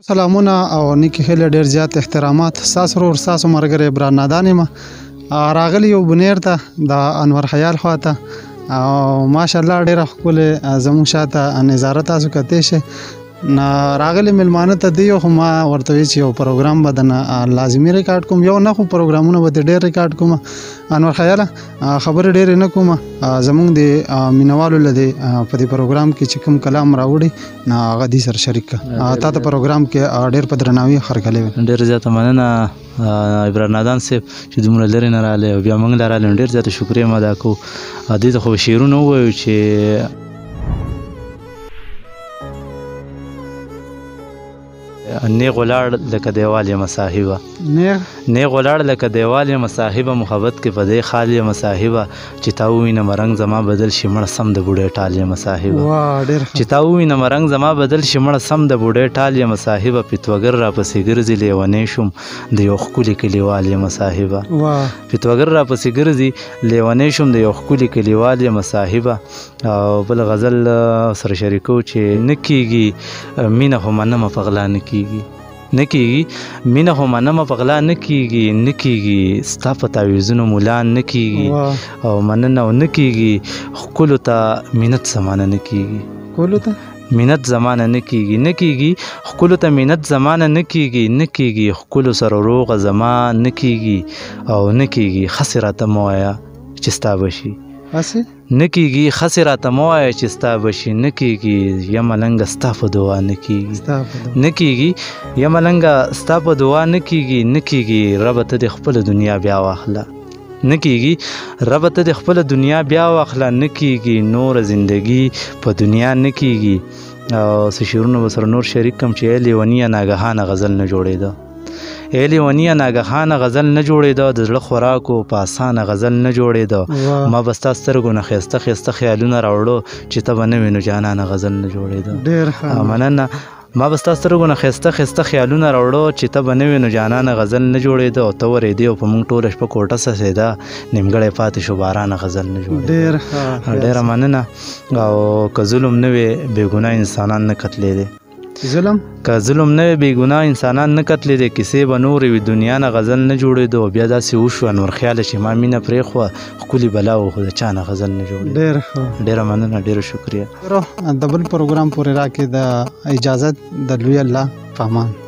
سلامونه او نیکی هیله ډیر زیات احترامات ستاسو ورور ستاسو ملګری عبران نادان یم راغلی یو بنیر ته د انور خیال خواته او ماشاءالله ډیره ښکلې زموږ شاته نظاره تاسو کتلی شئ راغلی مېلمانه ته دی خو ما ورته ویل چې یو پروګرام به درنه لازمي ریکارډ کوم یو نه خو پروګرامونه به ډېر ریکارډ کوم انور خیاله خبرې ډېرې نه کوم زموږ د مینوالو له دې په دې پروګرام کې چې کوم کلام راوړي هغه دې سره شریک کړه تا ته پروګرام کې ډېر په درناوي هرکلی ویل ډېر زیاته مننه عبران نادان صاحب چې دومره لرې نه راغلی او بیا موږ له راغلو ډېر زیاته شکریه م ادا کوو دې ته خو شعرونه ووایو چې نیغ ولاړ لکه دیوال یم صاحبه نیغ ولاړ لکه دیوال یم صاحبه محبت کې په دې خال یم صاحبه چې تا ووینم رنګ زما بدل شي مړه سم د بوډۍ ټال یم صاحبه چې تا ووینم رنګ زما بدل شي مړه سم د بوډۍ ټال یم صاحبه پیتوګر راپسې ګرځي لیونی شوم د یو ښکلي کلیوال یم صاحبه پیتوګر راپسې ګرځي لیونی شوم د یو ښکلي کلیوال یم صاحبه او بل غزل سره شریکو چې نه کېږي مینه خو منمه په غلا نه کېږي نه کېږي مینه خو منمه په غلا نه کېږي ستا په تعویضونو ملا نه کېږي او مننه او نه کېږي ښکلو ته مینت زمانه نه کېږي مینت زمانه نه کېږي ښکلو ته مینت زمانه نه کېږي ښکلو سره روغه زما نه کېږي او نه کېږي خسې راته مه وایه چې ستا به شي نه کېږي خسې راته مه وایه چې ستا به شي نه کېږي یا ملنګه ستا په دعا نه کېږي یا ملنګه ستا په دعا نه کېږي ربه ته د خپله دنیا بیا واخله نه کېږي ربه ته د خپله دنیا بیا واخله نه کېږي نوره زندګي په دنیا نه کېږي او څه شعرونه به سره نور شریک کړم چې ای لیونیه ناګهانه غزل نه جوړېده ای لیونیه ناګهانه غزل نه جوړېده د زړه خوراکو په اسانه غزل نه جوړېده ما به ستا سترګو نه ښایسته ښایسته خیالونه راوړو چې ته به نه وې نو جانانه غزل نه جوړېده مننه ما به ستا سترګو نه ښایسته ښایسته خیالونه راوړو چې ته به نه وې نو جانانه غزل نه جوړېده او ته ورېدې او په موږ ټوله شپه کوټه څڅېده نیمګړی پاتې شو بارانه غزل نه جوړېده ډېره مننه او که ظلم نه وې بېګناه انسانان نه قتلېدې که ظلم نه وي بېګناه انسانان نه قتلېدې کیسې به نورې وي دنیا نه غزل نه جوړېده او بیا داسې وشوه انور خیاله چې ما مینه پرېښوه ښکلې بلا و خو د چا نه غزل نه جوړېده ډېره مننه ډېره شکریه د بل پروګرام پورې راکې د اجازت د لوی الله په امان